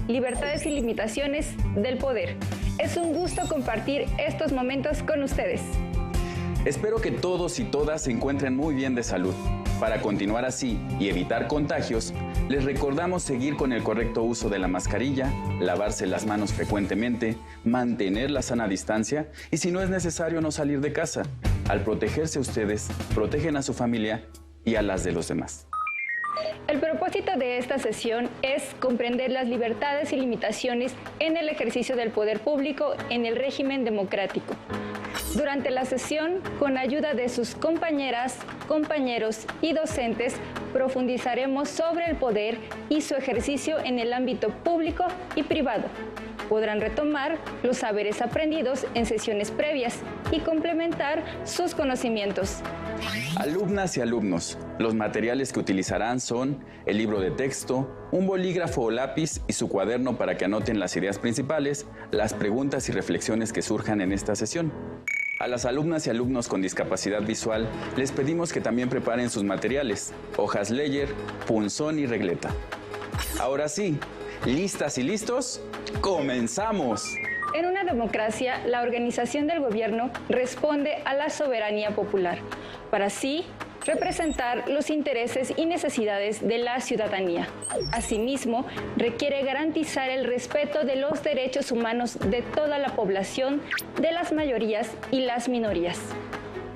libertades y limitaciones del poder. Es un gusto compartir estos momentos con ustedes. Espero que todos y todas se encuentren muy bien de salud. Para continuar así y evitar contagios, les recordamos seguir con el correcto uso de la mascarilla, lavarse las manos frecuentemente, mantener la sana distancia y si no es necesario no salir de casa. Al protegerse ustedes, protegen a su familia y a las de los demás. El propósito de esta sesión es comprender las libertades y limitaciones en el ejercicio del poder público en el régimen democrático. Durante la sesión, con ayuda de sus compañeras, compañeros y docentes, profundizaremos sobre el poder y su ejercicio en el ámbito público y privado. Podrán retomar los saberes aprendidos en sesiones previas y complementar sus conocimientos. Alumnas y alumnos, los materiales que utilizarán son el libro de texto, un bolígrafo o lápiz y su cuaderno para que anoten las ideas principales, las preguntas y reflexiones que surjan en esta sesión. A las alumnas y alumnos con discapacidad visual les pedimos que también preparen sus materiales, hojas Leyer, punzón y regleta. Ahora sí, ¿listas y listos? ¡Comenzamos! En una democracia, la organización del gobierno responde a la soberanía popular, para así representar los intereses y necesidades de la ciudadanía. Asimismo, requiere garantizar el respeto de los derechos humanos de toda la población, de las mayorías y las minorías.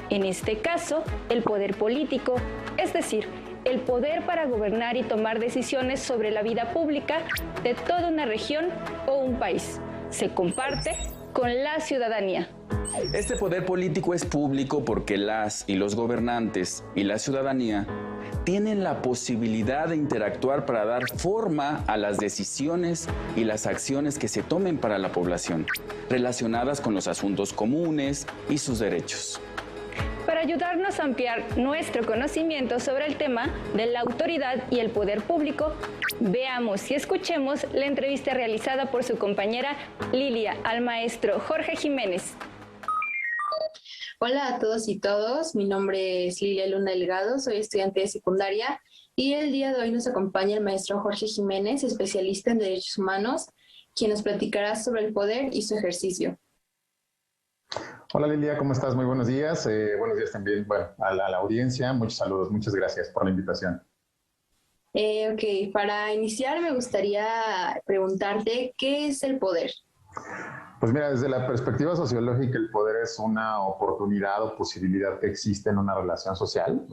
En este caso, el poder político, es decir, el poder para gobernar y tomar decisiones sobre la vida pública de toda una región o un país, se comparte con la ciudadanía. Este poder político es público porque las y los gobernantes y la ciudadanía tienen la posibilidad de interactuar para dar forma a las decisiones y las acciones que se tomen para la población, relacionadas con los asuntos comunes y sus derechos. Para ayudarnos a ampliar nuestro conocimiento sobre el tema de la autoridad y el poder público, veamos y escuchemos la entrevista realizada por su compañera Lilia al maestro Jorge Jiménez. Hola a todos y todos, mi nombre es Lilia Luna Delgado, soy estudiante de secundaria y el día de hoy nos acompaña el maestro Jorge Jiménez, especialista en derechos humanos, quien nos platicará sobre el poder y su ejercicio. Hola Lilia, ¿cómo estás? Muy buenos días. Buenos días también a la audiencia. Muchos saludos, muchas gracias por la invitación. Ok, para iniciar me gustaría preguntarte, ¿qué es el poder? Pues mira, desde la perspectiva sociológica, el poder es una oportunidad o posibilidad que existe en una relación social,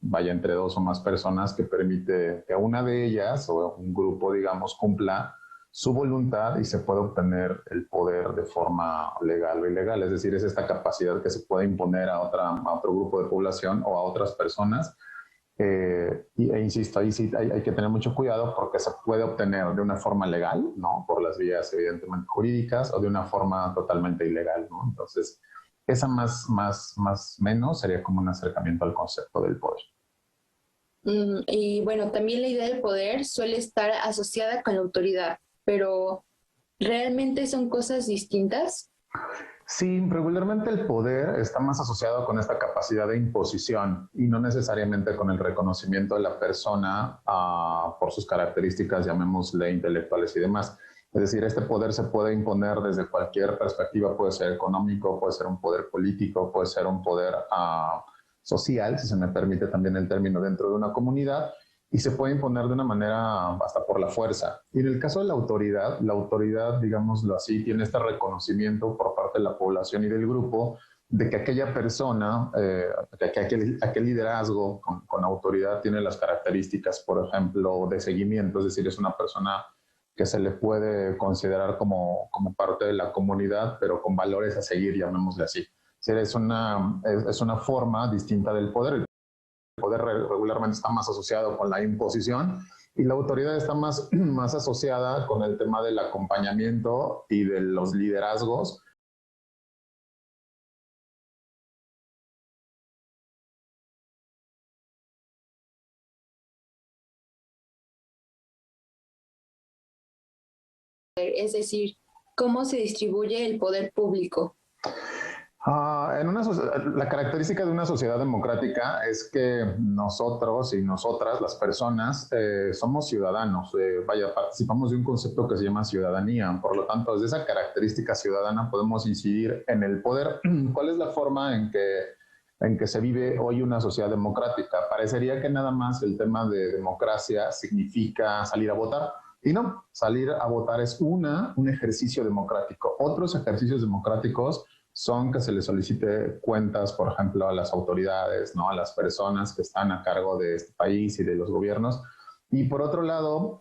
vaya entre dos o más personas, que permite que una de ellas o un grupo, digamos, cumpla su voluntad y se puede obtener el poder de forma legal o ilegal. Es decir, es esta capacidad que se puede imponer a otro grupo de población o a otras personas. Insisto, ahí sí hay que tener mucho cuidado porque se puede obtener de una forma legal, ¿no? Por las vías evidentemente jurídicas, o de una forma totalmente ilegal, ¿no? Entonces, esa más menos sería como un acercamiento al concepto del poder. Y bueno, también la idea del poder suele estar asociada con la autoridad, pero ¿realmente son cosas distintas? Sí, regularmente el poder está más asociado con esta capacidad de imposición y no necesariamente con el reconocimiento de la persona por sus características, llamémosle intelectuales y demás. Es decir, este poder se puede imponer desde cualquier perspectiva, puede ser económico, puede ser un poder político, puede ser un poder social, si se me permite también el término, dentro de una comunidad, y se puede imponer de una manera hasta por la fuerza. Y en el caso de la autoridad, digámoslo así, tiene este reconocimiento por parte de la población y del grupo de que aquella persona, que aquel liderazgo con autoridad tiene las características, por ejemplo, de seguimiento, es decir, es una persona que se le puede considerar como parte de la comunidad, pero con valores a seguir, llamémosle así. Es una forma distinta del poder. El poder regularmente está más asociado con la imposición y la autoridad está más asociada con el tema del acompañamiento y de los liderazgos. Es decir, ¿cómo se distribuye el poder público? La característica de una sociedad democrática es que nosotros y nosotras, las personas, somos ciudadanos. Participamos de un concepto que se llama ciudadanía. Por lo tanto, desde esa característica ciudadana podemos incidir en el poder. ¿Cuál es la forma en que se vive hoy una sociedad democrática? Parecería que nada más el tema de democracia significa salir a votar. Y no, salir a votar es un ejercicio democrático. Otros ejercicios democráticos son que se les solicite cuentas, por ejemplo, a las autoridades, ¿no? A las personas que están a cargo de este país y de los gobiernos. Y por otro lado,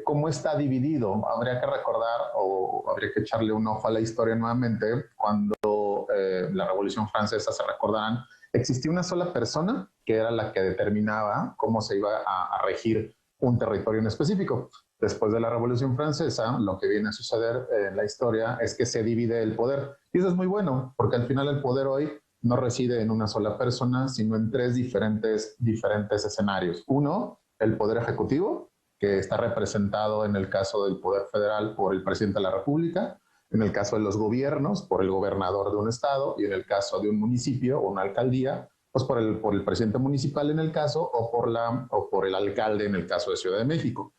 ¿cómo está dividido? Habría que recordar o habría que echarle un ojo a la historia nuevamente. Cuando la Revolución Francesa, se recordarán, existía una sola persona que era la que determinaba cómo se iba a regir un territorio en específico. Después de la Revolución Francesa, lo que viene a suceder en la historia es que se divide el poder. Y eso es muy bueno, porque al final el poder hoy no reside en una sola persona, sino en tres diferentes escenarios. Uno, el poder ejecutivo, que está representado en el caso del poder federal por el presidente de la República, en el caso de los gobiernos, por el gobernador de un estado, y en el caso de un municipio o una alcaldía, pues por el presidente municipal en el caso, o por el alcalde en el caso de Ciudad de México.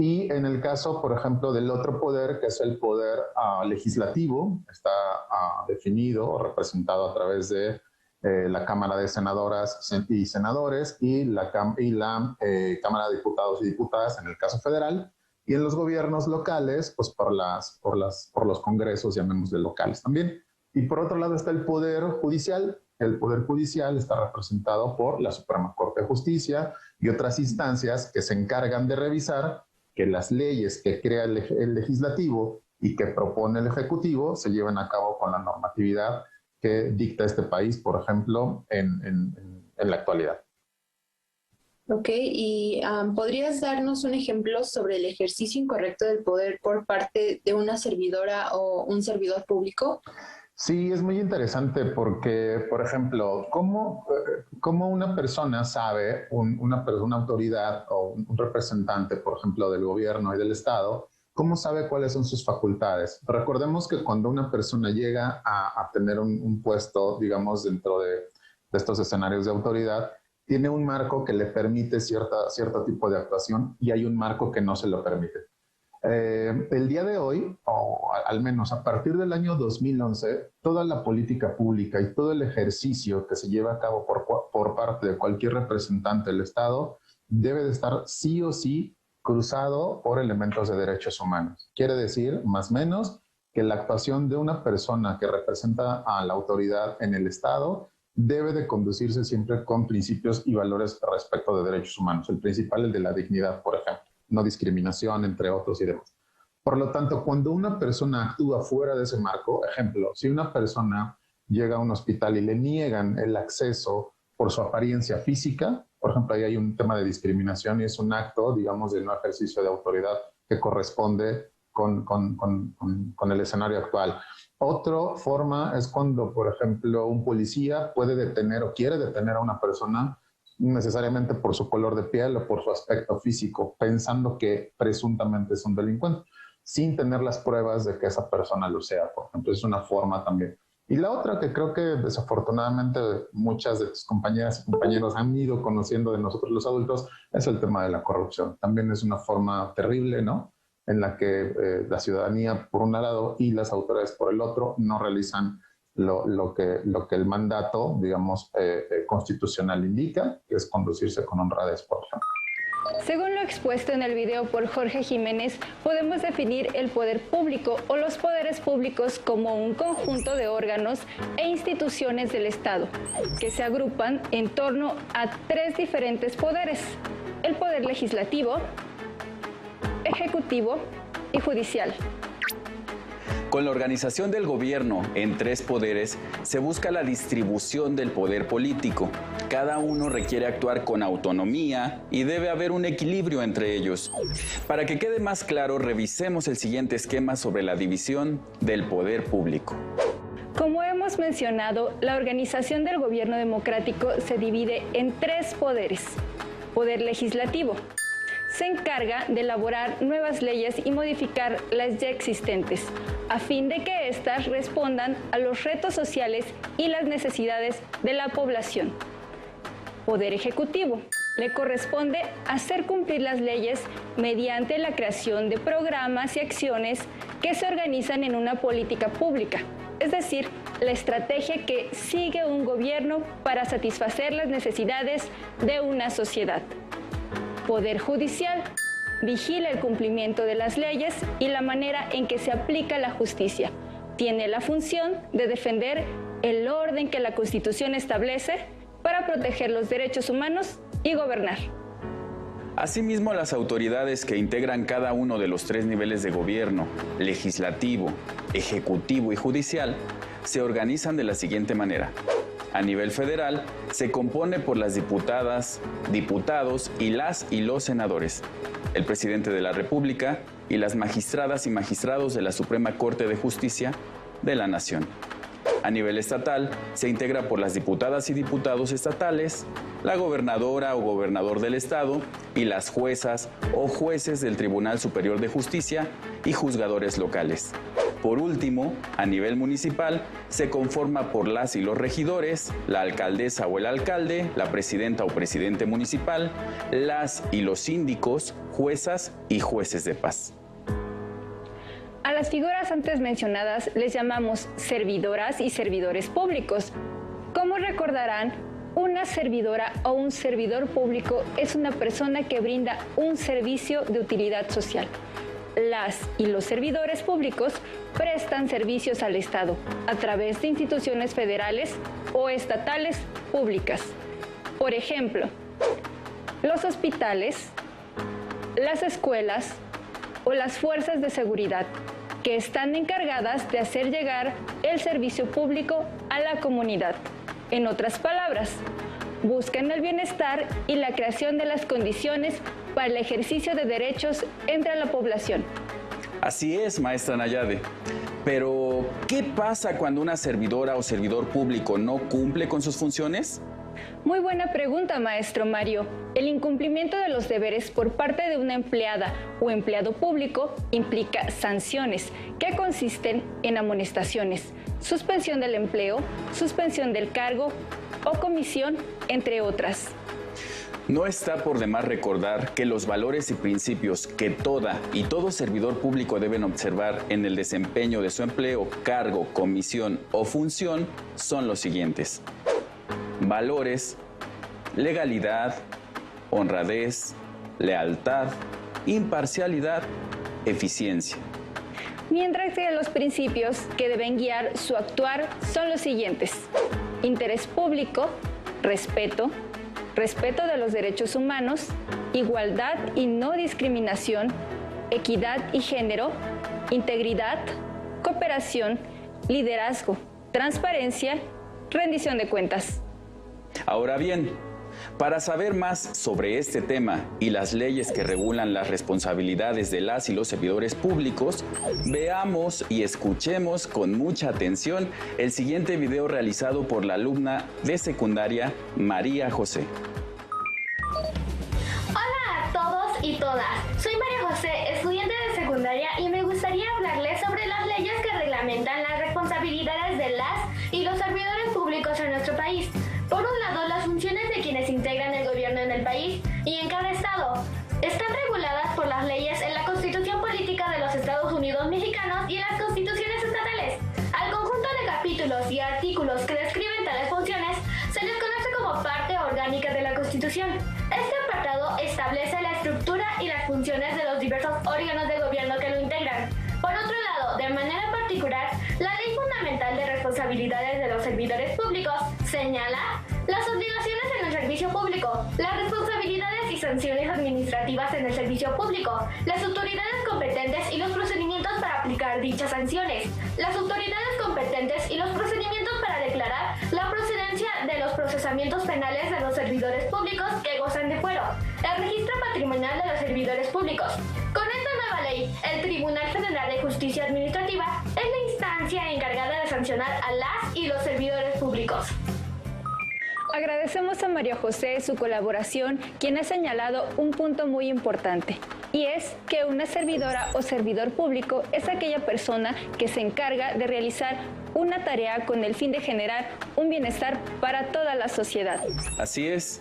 Y en el caso, por ejemplo, del otro poder, que es el poder legislativo, está definido o representado a través de la Cámara de Senadoras y Senadores y la Cámara de Diputados y Diputadas en el caso federal, y en los gobiernos locales, pues por los congresos, llamémosle locales también. Y por otro lado está el Poder Judicial. El Poder Judicial está representado por la Suprema Corte de Justicia y otras instancias que se encargan de revisar que las leyes que crea el legislativo y que propone el ejecutivo se lleven a cabo con la normatividad que dicta este país, por ejemplo, en la actualidad. Ok, y ¿podrías darnos un ejemplo sobre el ejercicio incorrecto del poder por parte de una servidora o un servidor público? Sí, es muy interesante porque, por ejemplo, ¿cómo una persona sabe, una autoridad o un representante, por ejemplo, del gobierno y del Estado, cómo sabe cuáles son sus facultades? Recordemos que cuando una persona llega a tener un puesto, digamos, dentro de estos escenarios de autoridad, tiene un marco que le permite cierto tipo de actuación y hay un marco que no se lo permite. El día de hoy, o al menos a partir del año 2011, toda la política pública y todo el ejercicio que se lleva a cabo por parte de cualquier representante del Estado debe de estar sí o sí cruzado por elementos de derechos humanos. Quiere decir, más o menos, que la actuación de una persona que representa a la autoridad en el Estado debe de conducirse siempre con principios y valores respecto de derechos humanos. El principal, el de la dignidad, por ejemplo. No discriminación, entre otros y demás. Por lo tanto, cuando una persona actúa fuera de ese marco, ejemplo, si una persona llega a un hospital y le niegan el acceso por su apariencia física, por ejemplo, ahí hay un tema de discriminación y es un acto, digamos, de no ejercicio de autoridad que corresponde con el escenario actual. Otra forma es cuando, por ejemplo, un policía puede detener o quiere detener a una persona necesariamente por su color de piel o por su aspecto físico, pensando que presuntamente es un delincuente, sin tener las pruebas de que esa persona lo sea, por ejemplo. Es una forma también. Y la otra que creo que desafortunadamente muchas de tus compañeras y compañeros han ido conociendo de nosotros los adultos, es el tema de la corrupción. También es una forma terrible, ¿no? En la que la ciudadanía por un lado y las autoridades por el otro no realizan lo que el mandato, digamos, constitucional indica, que es conducirse con honradez, por ejemplo. Según lo expuesto en el video por Jorge Jiménez, podemos definir el poder público o los poderes públicos como un conjunto de órganos e instituciones del Estado, que se agrupan en torno a tres diferentes poderes: el poder legislativo, ejecutivo y judicial. Con la organización del gobierno en tres poderes, se busca la distribución del poder político. Cada uno requiere actuar con autonomía y debe haber un equilibrio entre ellos. Para que quede más claro, revisemos el siguiente esquema sobre la división del poder público. Como hemos mencionado, la organización del gobierno democrático se divide en tres poderes. Poder legislativo. se encarga de elaborar nuevas leyes y modificar las ya existentes, a fin de que éstas respondan a los retos sociales y las necesidades de la población. Poder Ejecutivo. Le corresponde hacer cumplir las leyes mediante la creación de programas y acciones que se organizan en una política pública, es decir, la estrategia que sigue un gobierno para satisfacer las necesidades de una sociedad. Poder Judicial. Vigila el cumplimiento de las leyes y la manera en que se aplica la justicia. Tiene la función de defender el orden que la Constitución establece para proteger los derechos humanos y gobernar. Asimismo, las autoridades que integran cada uno de los 3 niveles de gobierno, legislativo, ejecutivo y judicial, se organizan de la siguiente manera. A nivel federal, se compone por las diputadas, diputados y las y los senadores, el presidente de la República y las magistradas y magistrados de la Suprema Corte de Justicia de la Nación. A nivel estatal, se integra por las diputadas y diputados estatales, la gobernadora o gobernador del estado y las juezas o jueces del Tribunal Superior de Justicia y juzgadores locales. Por último, a nivel municipal, se conforma por las y los regidores, la alcaldesa o el alcalde, la presidenta o presidente municipal, las y los síndicos, juezas y jueces de paz. A las figuras antes mencionadas les llamamos servidoras y servidores públicos. Como recordarán, una servidora o un servidor público es una persona que brinda un servicio de utilidad social. Las y los servidores públicos prestan servicios al Estado a través de instituciones federales o estatales públicas. Por ejemplo, los hospitales, las escuelas o las fuerzas de seguridad, que están encargadas de hacer llegar el servicio público a la comunidad. En otras palabras, buscan el bienestar y la creación de las condiciones para el ejercicio de derechos entre la población. Así es, maestra Nayade. Pero, ¿qué pasa cuando una servidora o servidor público no cumple con sus funciones? Muy buena pregunta, maestro Mario. El incumplimiento de los deberes por parte de una empleada o empleado público implica sanciones que consisten en amonestaciones, suspensión del empleo, suspensión del cargo o comisión, entre otras. No está por demás recordar que los valores y principios que toda y todo servidor público deben observar en el desempeño de su empleo, cargo, comisión o función son los siguientes: valores, legalidad, honradez, lealtad, imparcialidad, eficiencia. Mientras que los principios que deben guiar su actuar son los siguientes: interés público, respeto, respeto de los derechos humanos, igualdad y no discriminación, equidad y género, integridad, cooperación, liderazgo, transparencia, rendición de cuentas. Ahora bien, para saber más sobre este tema y las leyes que regulan las responsabilidades de las y los servidores públicos, veamos y escuchemos con mucha atención el siguiente video realizado por la alumna de secundaria María José. Hola a todos y todas, soy María José, estudiante de secundaria, y me gustaría hablarles sobre las leyes que reglamentan las responsabilidades de las y los servidores públicos en nuestro país. Por un lado, las funciones de quienes integran el gobierno en el país y en cada estado están reguladas por las leyes en la Constitución Política de los Estados Unidos Mexicanos y en las constituciones estatales. Al conjunto de capítulos y artículos que describen tales funciones se les conoce como parte orgánica de la Constitución. Este apartado establece la estructura y las funciones de los diversos órganos de gobierno que lo integran. Por otro lado, de manera particular, la Ley Fundamental de Responsabilidades de los Servidores Públicos señala las obligaciones en el servicio público, las responsabilidades y sanciones administrativas en el servicio público, las autoridades competentes y los procedimientos para aplicar dichas sanciones, las autoridades competentes y los procedimientos para declarar la procedencia de los procesamientos penales de los servidores públicos que gozan de fuero, el registro patrimonial de los servidores públicos. Con esta nueva ley, el Tribunal Federal de Justicia Administrativa es la instancia encargada de sancionar a las y los servidores públicos. agradecemos a María José su colaboración, quien ha señalado un punto muy importante, y es que una servidora o servidor público es aquella persona que se encarga de realizar una tarea con el fin de generar un bienestar para toda la sociedad. Así es.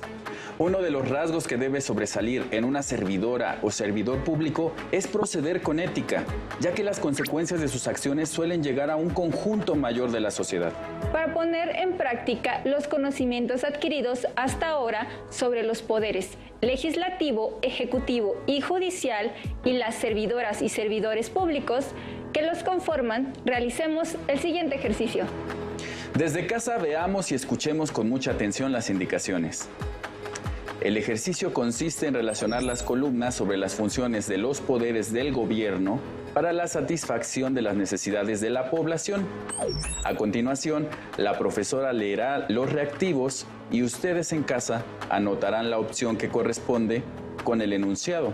Uno de los rasgos que debe sobresalir en una servidora o servidor público es proceder con ética, ya que las consecuencias de sus acciones suelen llegar a un conjunto mayor de la sociedad. Para poner en práctica los conocimientos adquiridos hasta ahora sobre los poderes legislativo, ejecutivo y judicial y las servidoras y servidores públicos que los conforman, realicemos el siguiente ejercicio. Desde casa veamos y escuchemos con mucha atención las indicaciones. El ejercicio consiste en relacionar las columnas sobre las funciones de los poderes del gobierno para la satisfacción de las necesidades de la población. A continuación, la profesora leerá los reactivos y ustedes en casa anotarán la opción que corresponde con el enunciado.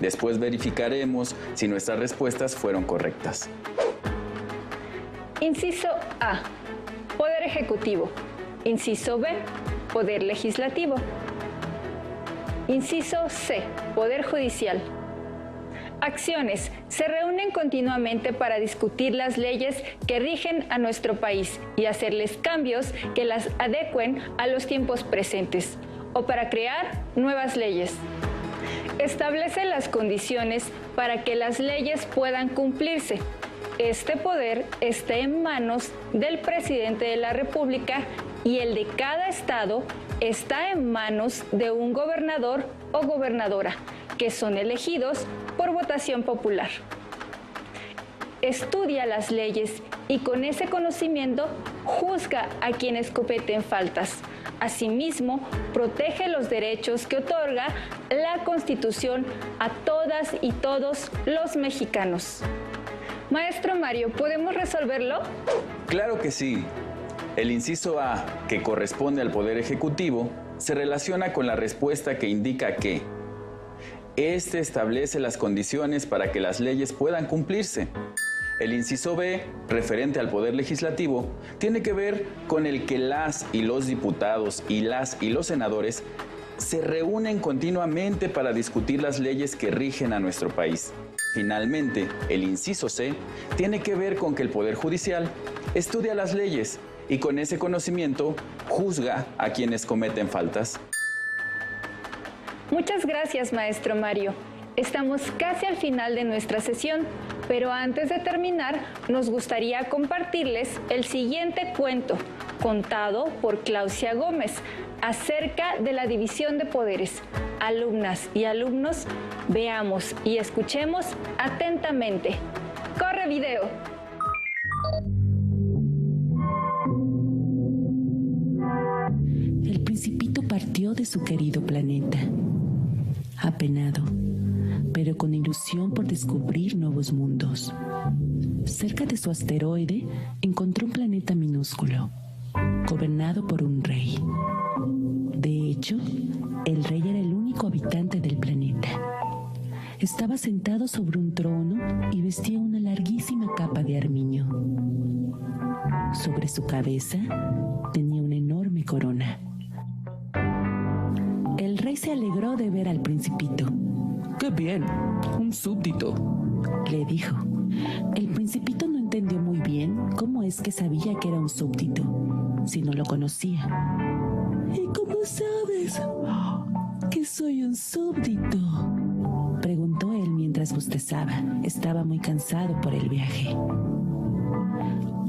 Después verificaremos si nuestras respuestas fueron correctas. Inciso A. Poder Ejecutivo. Inciso B. Poder Legislativo. Inciso C. Poder Judicial. Acciones. Se reúnen continuamente para discutir las leyes que rigen a nuestro país y hacerles cambios que las adecuen a los tiempos presentes o para crear nuevas leyes. Establece las condiciones para que las leyes puedan cumplirse. Este poder está en manos del presidente de la República y el de cada estado está en manos de un gobernador o gobernadora, que son elegidos por votación popular. Estudia las leyes y con ese conocimiento juzga a quienes cometen faltas. Asimismo, protege los derechos que otorga la Constitución a todas y todos los mexicanos. Maestro Mario, ¿podemos resolverlo? Claro que sí. El inciso A, que corresponde al Poder Ejecutivo, se relaciona con la respuesta que indica que este establece las condiciones para que las leyes puedan cumplirse. El inciso B, referente al Poder Legislativo, tiene que ver con el que las y los diputados y las y los senadores se reúnen continuamente para discutir las leyes que rigen a nuestro país. Finalmente, el inciso C tiene que ver con que el Poder Judicial estudia las leyes y con ese conocimiento juzga a quienes cometen faltas. Muchas gracias, maestro Mario. Estamos casi al final de nuestra sesión, pero antes de terminar, nos gustaría compartirles el siguiente cuento, contado por Claudia Gómez, acerca de la división de poderes. Alumnas y alumnos, veamos y escuchemos atentamente. ¡Corre video! El Principito partió de su querido planeta, apenado, pero con ilusión por descubrir nuevos mundos. Cerca de su asteroide encontró un planeta minúsculo, gobernado por un rey. De hecho, el rey era el único habitante del planeta. Estaba sentado sobre un trono y vestía una larguísima capa de armiño. Sobre su cabeza tenía una enorme corona. El rey se alegró de ver al Principito. ¡Qué bien! Un súbdito, le dijo. El Principito no entendió muy bien cómo es que sabía que era un súbdito, si no lo conocía. ¿Y cómo sabes que soy un súbdito?, preguntó él mientras bostezaba. Estaba muy cansado por el viaje.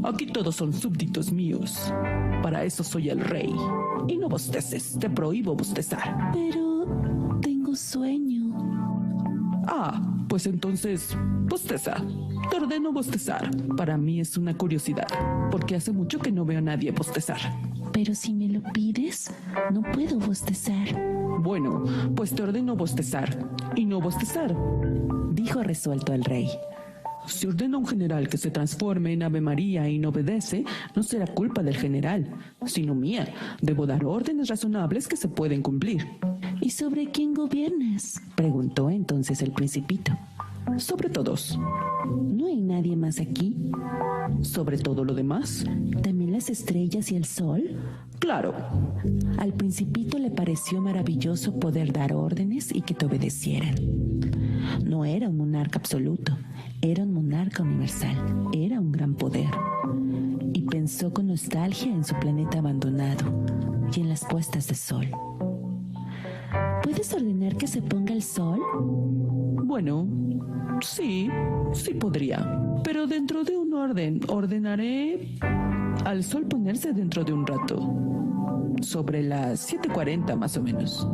Aquí todos son súbditos míos. Para eso soy el rey. Y no bosteces, te prohíbo bostezar. Pero tengo sueño. Ah, pues entonces, bosteza. Te ordeno bostezar. Para mí es una curiosidad, porque hace mucho que no veo a nadie bostezar. Pero si me lo pides, no puedo bostezar. Bueno, pues te ordeno bostezar y no bostezar, dijo resuelto el rey. Si ordena a un general que se transforme en Ave María y no obedece, no será culpa del general, sino mía. Debo dar órdenes razonables que se pueden cumplir. ¿Y sobre quién gobiernas?, preguntó entonces el Principito. Sobre todos. ¿No hay nadie más aquí? Sobre todo lo demás. ¿También las estrellas y el sol? Claro. Al Principito le pareció maravilloso poder dar órdenes y que te obedecieran. No era un monarca absoluto, era un monarca universal, era un gran poder. Y pensó con nostalgia en su planeta abandonado y en las puestas de sol. ¿Puedes ordenar que se ponga el sol? Bueno, sí podría. Pero dentro de un orden, ordenaré al sol ponerse dentro de un rato. Sobre las 7:40 más o menos.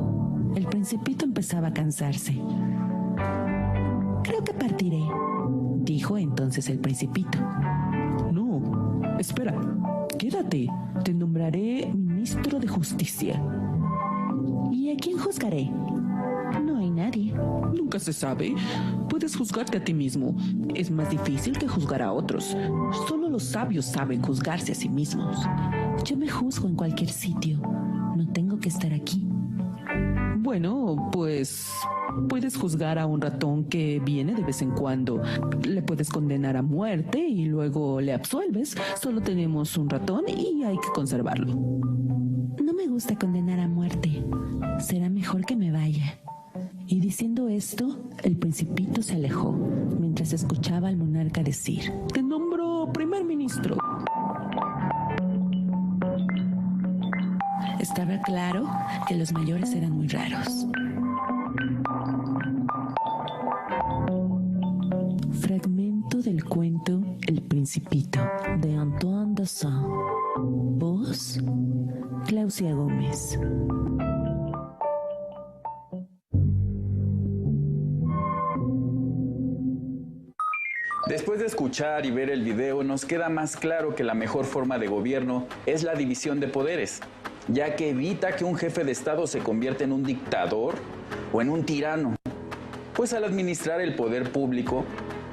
El Principito empezaba a cansarse. Creo que partiré, dijo entonces el Principito. No, espera, quédate. Te nombraré ministro de Justicia. ¿Y a quién juzgaré? No hay nadie. Nunca se sabe. Puedes juzgarte a ti mismo. Es más difícil que juzgar a otros. Solo los sabios saben juzgarse a sí mismos. Yo me juzgo en cualquier sitio. No tengo que estar aquí. Bueno, pues puedes juzgar a un ratón que viene de vez en cuando. Le puedes condenar a muerte y luego le absuelves. Solo tenemos un ratón y hay que conservarlo. No me gusta condenar a muerte. Será mejor que me vaya. Y diciendo esto, el Principito se alejó, mientras escuchaba al monarca decir: Te nombro primer ministro. Estaba claro que los mayores eran muy raros. Fragmento del cuento El Principito, de Antoine de Saint. Voz: Claudia Gómez. Después de escuchar y ver el video, nos queda más claro que la mejor forma de gobierno es la división de poderes, ya que evita que un jefe de Estado se convierta en un dictador o en un tirano. Pues al administrar el poder público,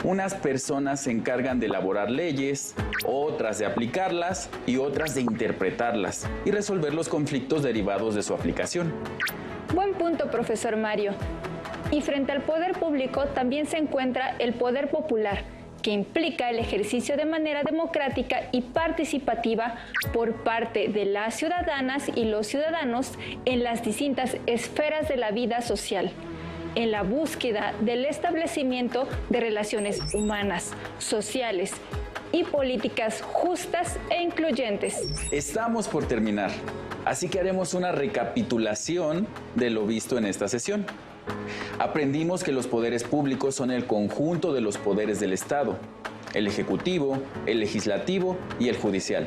unas personas se encargan de elaborar leyes, otras de aplicarlas y otras de interpretarlas y resolver los conflictos derivados de su aplicación. Buen punto, profesor Mario. Y frente al poder público también se encuentra el poder popular, que implica el ejercicio de manera democrática y participativa por parte de las ciudadanas y los ciudadanos en las distintas esferas de la vida social, en la búsqueda del establecimiento de relaciones humanas, sociales y políticas justas e incluyentes. Estamos por terminar, así que haremos una recapitulación de lo visto en esta sesión. Aprendimos que los poderes públicos son el conjunto de los poderes del Estado, el ejecutivo, el legislativo y el judicial.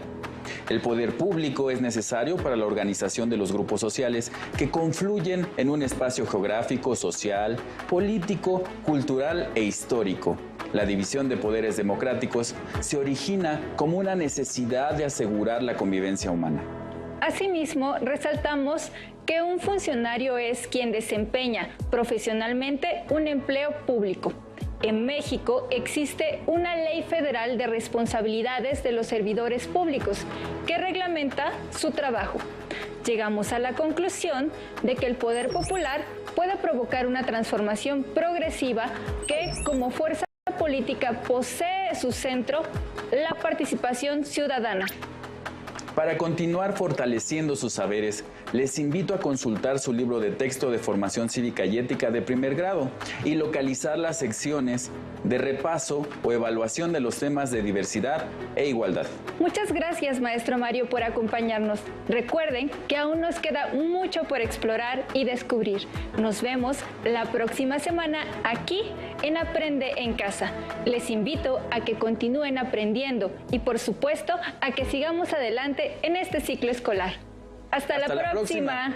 El poder público es necesario para la organización de los grupos sociales que confluyen en un espacio geográfico, social, político, cultural e histórico. La división de poderes democráticos se origina como una necesidad de asegurar la convivencia humana. Asimismo, resaltamos que un funcionario es quien desempeña profesionalmente un empleo público. En México existe una ley federal de responsabilidades de los servidores públicos que reglamenta su trabajo. Llegamos a la conclusión de que el poder popular puede provocar una transformación progresiva que, como fuerza política, posee su centro la participación ciudadana. Para continuar fortaleciendo sus saberes, les invito a consultar su libro de texto de formación cívica y ética de primer grado y localizar las secciones de repaso o evaluación de los temas de diversidad e igualdad. Muchas gracias, maestro Mario, por acompañarnos. Recuerden que aún nos queda mucho por explorar y descubrir. Nos vemos la próxima semana aquí en Aprende en Casa. Les invito a que continúen aprendiendo y, por supuesto, a que sigamos adelante en este ciclo escolar. Hasta la próxima.